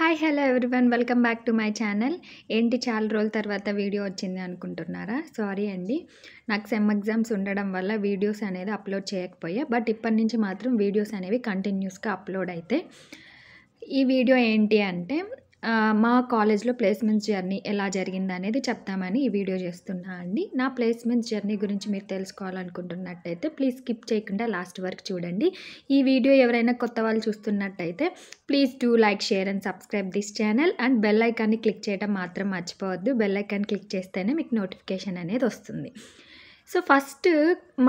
Hi hello everyone welcome back to my channel. ఏంటి చాలా రోజుల తర్వాత వీడియో వచ్చింది అనుకుంటున్నారా? సారీ అండి, నాకు సెమ్ ఎగ్జామ్స్ ఉండడం వల్ల వీడియోస్ అనేది అప్లోడ్ చేయకపోయా. బట్ ఇప్పటి నుంచి మాత్రం వీడియోస్ అనేవి కంటిన్యూస్గా అప్లోడ్ అయితే. ఈ వీడియో ఏంటి అంటే మా కాలేజ్లో ప్లేస్మెంట్స్ జర్నీ ఎలా జరిగింది అనేది చెప్తామని ఈ వీడియో చేస్తున్నా అండి. నా ప్లేస్మెంట్స్ జర్నీ గురించి మీరు తెలుసుకోవాలనుకుంటున్నట్టయితే ప్లీజ్ స్కిప్ చేయకుండా లాస్ట్ వరకు చూడండి. ఈ వీడియో ఎవరైనా కొత్త వాళ్ళు చూస్తున్నట్టయితే please do like, share and subscribe this channel and bell ఐకాన్ని క్లిక్ చేయడం మాత్రం మర్చిపోవద్దు. బెల్ ఐకాన్ క్లిక్ చేస్తేనే మీకు నోటిఫికేషన్ అనేది వస్తుంది. సో ఫస్ట్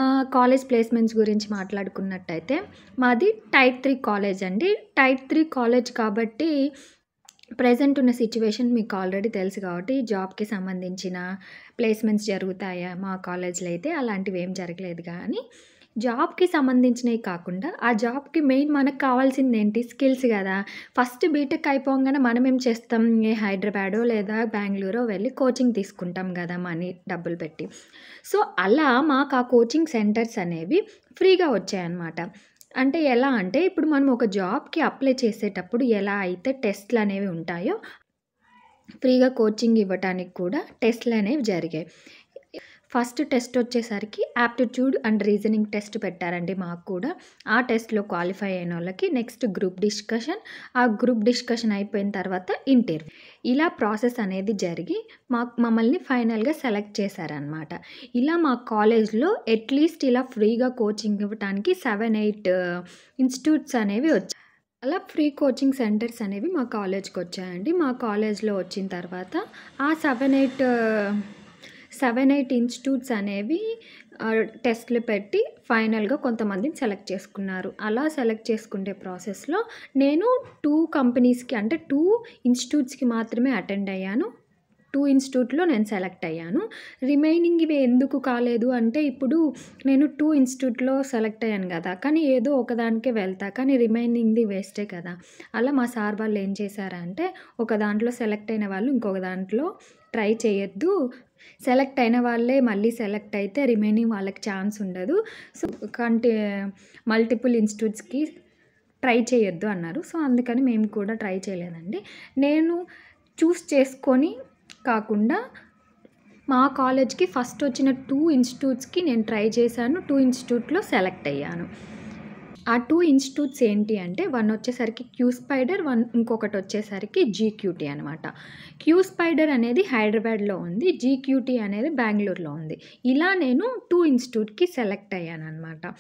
మా కాలేజ్ ప్లేస్మెంట్స్ గురించి మాట్లాడుకున్నట్టయితే మాది టైప్ 3 కాలేజ్ అండి. టైప్ 3 కాలేజ్ కాబట్టి ప్రెజెంట్ ఉన్న సిచ్యువేషన్ మీకు ఆల్రెడీ తెలుసు కాబట్టి జాబ్కి సంబంధించిన ప్లేస్మెంట్స్ జరుగుతాయా మా కాలేజ్లో అయితే అలాంటివి ఏం జరగలేదు. కానీ జాబ్కి సంబంధించినవి కాకుండా ఆ జాబ్కి మెయిన్ మనకు కావాల్సింది ఏంటి? స్కిల్స్ కదా. ఫస్ట్ బీటెక్ అయిపోగానే మనం ఏం చేస్తాం? హైదరాబాదో లేదా బెంగళూరో వెళ్ళి కోచింగ్ తీసుకుంటాం కదా, మనీ డబ్బులు పెట్టి. సో అలా మాకు ఆ కోచింగ్ సెంటర్స్ అనేవి ఫ్రీగా వచ్చాయన్నమాట. అంటే ఎలా అంటే ఇప్పుడు మనం ఒక జాబ్కి అప్లై చేసేటప్పుడు ఎలా అయితే టెస్ట్లు అనేవి ఉంటాయో ఫ్రీగా కోచింగ్ ఇవ్వడానికి కూడా టెస్ట్లు అనేవి జరిగాయి. ఫస్ట్ టెస్ట్ వచ్చేసరికి యాప్టిట్యూడ్ అండ్ రీజనింగ్ టెస్ట్ పెట్టారండి మాకు కూడా. ఆ టెస్ట్లో క్వాలిఫై అయిన వాళ్ళకి నెక్స్ట్ గ్రూప్ డిస్కషన్, ఆ గ్రూప్ డిస్కషన్ అయిపోయిన తర్వాత ఇంటర్వ్యూ. ఇలా ప్రాసెస్ అనేది జరిగి మమ్మల్ని ఫైనల్గా సెలెక్ట్ చేశారనమాట. ఇలా మా కాలేజ్లో అట్లీస్ట్ ఇలా ఫ్రీగా కోచింగ్ ఇవ్వడానికి 7-8 ఇన్స్టిట్యూట్స్ అనేవి వచ్చాయి. అలా ఫ్రీ కోచింగ్ సెంటర్స్ అనేవి మా కాలేజ్కి వచ్చాయండి. మా కాలేజ్లో వచ్చిన తర్వాత ఆ 7-8 ఇన్స్టిట్యూట్స్ అనేవి టెస్ట్లు పెట్టి ఫైనల్గా కొంతమందిని సెలెక్ట్ చేసుకున్నారు. అలా సెలెక్ట్ చేసుకునే ప్రాసెస్లో నేను 2 కంపెనీస్కి అంటే 2 ఇన్స్టిట్యూట్స్కి మాత్రమే అటెండ్ అయ్యాను. 2 ఇన్స్టిట్యూట్లో నేను సెలెక్ట్ అయ్యాను. రిమైనింగ్ ఇవి ఎందుకు కాలేదు అంటే ఇప్పుడు నేను 2 ఇన్స్టిట్యూట్లో సెలెక్ట్ అయ్యాను కదా, కానీ ఏదో ఒకదానికే వెళ్తా, కానీ రిమైనింగ్ది వేస్టే కదా. అలా మా సార్ వాళ్ళు ఏం చేశారంటే ఒక దాంట్లో సెలెక్ట్ అయిన వాళ్ళు ఇంకొక దాంట్లో ట్రై చేయొద్దు, సెలెక్ట్ అయిన వాళ్ళే మళ్ళీ సెలెక్ట్ అయితే రిమైనింగ్ వాళ్ళకి ఛాన్స్ ఉండదు, సో మల్టిపుల్ ఇన్స్టిట్యూట్స్కి ట్రై చేయొద్దు అన్నారు. సో అందుకని మేము కూడా ట్రై చేయలేదండి. నేను చూస్ చేసుకొని కాకుండా మా కాలేజ్కి ఫస్ట్ వచ్చిన 2 ఇన్స్టిట్యూట్స్కి నేను ట్రై చేశాను. 2 ఇన్స్టిట్యూట్లో సెలెక్ట్ అయ్యాను. ఆ 2 ఇన్స్టిట్యూట్స్ ఏంటి అంటే వన్ వచ్చేసరికి క్యూ స్పైడర్, ఇంకొకటి వచ్చేసరికి జీక్యూటీ అనమాట. క్యూ స్పైడర్ అనేది హైదరాబాద్లో ఉంది, జీక్యూటీ అనేది బెంగళూరులో ఉంది. ఇలా నేను 2 ఇన్స్టిట్యూట్కి సెలెక్ట్ అయ్యాను అనమాట.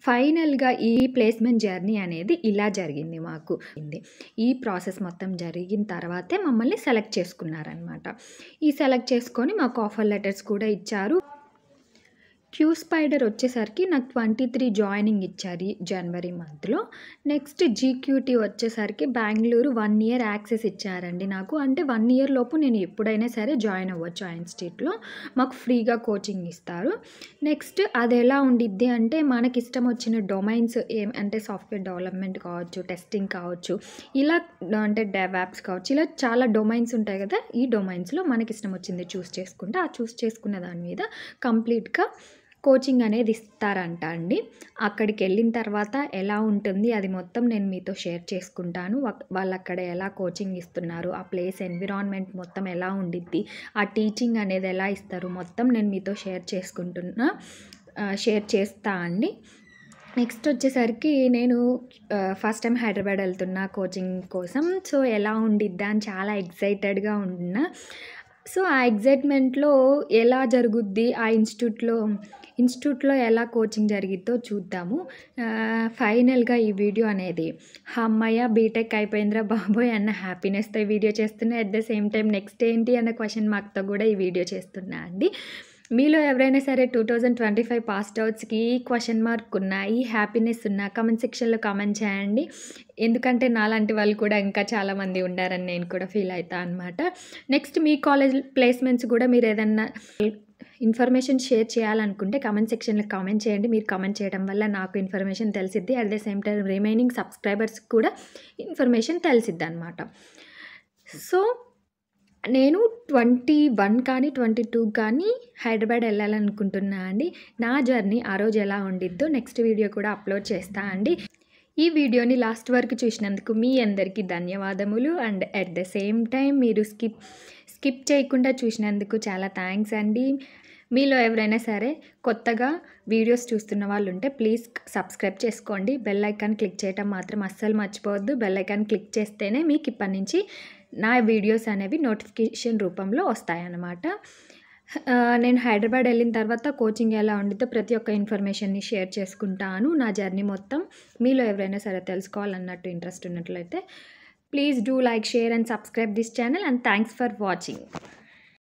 ఫైనల్గా ఈ ప్లేస్మెంట్ జర్నీ అనేది ఇలా జరిగింది మాకు. ఈ ప్రాసెస్ మొత్తం జరిగిన తర్వాతే మమ్మల్ని సెలెక్ట్ చేసుకున్నారనమాట. ఈ సెలెక్ట్ చేసుకొని మాకు ఆఫర్ లెటర్స్ కూడా ఇచ్చారు. క్యూ స్పైడర్ వచ్చేసరికి నాకు 23 జాయినింగ్ ఇచ్చారు జనవరి మంత్లో. నెక్స్ట్ జీక్యూటీ వచ్చేసరికి బెంగళూరు 1 ఇయర్ యాక్సెస్ ఇచ్చారండి నాకు. అంటే 1 ఇయర్ లోపు నేను ఎప్పుడైనా సరే జాయిన్ అవ్వచ్చు ఆ ఇన్స్టిట్యూట్లో. మాకు ఫ్రీగా కోచింగ్ ఇస్తారు. నెక్స్ట్ అది ఎలా ఉండిద్ది అంటే మనకి ఇష్టం వచ్చిన డొమైన్స్ అంటే సాఫ్ట్వేర్ డెవలప్మెంట్ కావచ్చు, టెస్టింగ్ కావచ్చు, ఇలా అంటే డెవాప్స్ కావచ్చు, ఇలా చాలా డొమైన్స్ ఉంటాయి కదా. ఈ డొమైన్స్లో మనకి ఇష్టం వచ్చింది చూస్ చేసుకుంటే ఆ చూస్ చేసుకున్న దాని మీద కంప్లీట్గా కోచింగ్ అనేది ఇస్తారంట అండి. అక్కడికి వెళ్ళిన తర్వాత ఎలా ఉంటుంది అది మొత్తం నేను మీతో షేర్ చేసుకుంటాను. వాళ్ళు అక్కడ ఎలా కోచింగ్ ఇస్తున్నారు, ఆ ప్లేస్ ఎన్విరాన్మెంట్ మొత్తం ఎలా ఉండిద్ది, ఆ టీచింగ్ అనేది ఎలా ఇస్తారు మొత్తం నేను మీతో షేర్ చేస్తా అండి. నెక్స్ట్ వచ్చేసరికి నేను ఫస్ట్ టైం హైదరాబాద్ వెళ్తున్నా కోచింగ్ కోసం. సో ఎలా ఉండిద్దా అని చాలా ఎక్సైటెడ్గా ఉన్నా. సో ఆ ఎక్సైట్మెంట్లో ఎలా జరుగుద్ది ఆ ఇన్స్టిట్యూట్లో ఎలా కోచింగ్ జరిగిద్దో చూద్దాము. ఫైనల్గా ఈ వీడియో అనేది అమ్మయ్య బీటెక్ అయిపోయిందిరా బాబోయ్ అన్న హ్యాపీనెస్తో ఈ వీడియో చేస్తున్నా. At the same time next ఏంటి అన్న క్వశ్చన్ మార్క్తో కూడా ఈ వీడియో చేస్తున్నా అండి. మీలో ఎవరైనా సరే 2025 పాస్డ్ అవుట్స్కి ఈ క్వశ్చన్ మార్క్ ఉన్నా, ఈ హ్యాపీనెస్ ఉన్నా కామెంట్ సెక్షన్లో కామెంట్ చేయండి. ఎందుకంటే నాలాంటి వాళ్ళు కూడా ఇంకా చాలామంది ఉండారని నేను కూడా ఫీల్ అవుతా అనమాట. నెక్స్ట్ మీ కాలేజ్ ప్లేస్మెంట్స్ కూడా మీరు ఏదన్నా ఇన్ఫర్మేషన్ షేర్ చేయాలనుకుంటే కామెంట్ సెక్షన్లో కామెంట్ చేయండి. మీరు కామెంట్ చేయడం వల్ల నాకు ఇన్ఫర్మేషన్ తెలిసిద్ది, at the same time remaining సబ్స్క్రైబర్స్కి కూడా ఇన్ఫర్మేషన్ తెలిసిద్ది అనమాట. సో నేను 21 కానీ 22 కానీ హైదరాబాద్ వెళ్ళాలనుకుంటున్నా అండి. నా జర్నీ ఆ రోజు ఎలా ఉండిద్దో నెక్స్ట్ వీడియో కూడా అప్లోడ్ చేస్తా అండి. ఈ వీడియోని లాస్ట్ వరకు చూసినందుకు మీ అందరికీ ధన్యవాదములు. And at the same time మీరు స్కిప్ చేయకుండా చూసినందుకు చాలా థ్యాంక్స్ అండి. మీలో ఎవరైనా సరే కొత్తగా వీడియోస్ చూస్తున్న వాళ్ళు ఉంటే ప్లీజ్ సబ్స్క్రైబ్ చేసుకోండి. బెల్ ఐకాన్ క్లిక్ చేయటం మాత్రం అస్సలు మర్చిపోవద్దు. బెల్ ఐకాన్ క్లిక్ చేస్తేనే మీకు ఇప్పటి నుంచి నా వీడియోస్ అనేవి నోటిఫికేషన్ రూపంలో వస్తాయన్నమాట. నేను హైదరాబాద్ వెళ్ళిన తర్వాత కోచింగ్ ఎలా ఉండిద్దో ప్రతి ఒక్క ఇన్ఫర్మేషన్ని షేర్ చేసుకుంటాను. నా జర్నీ మొత్తం మీలో ఎవరైనా సరే తెలుసుకోవాలన్నట్టు ఇంట్రెస్ట్ ఉన్నట్లయితే please do like, share and subscribe this channel. And thanks for watching.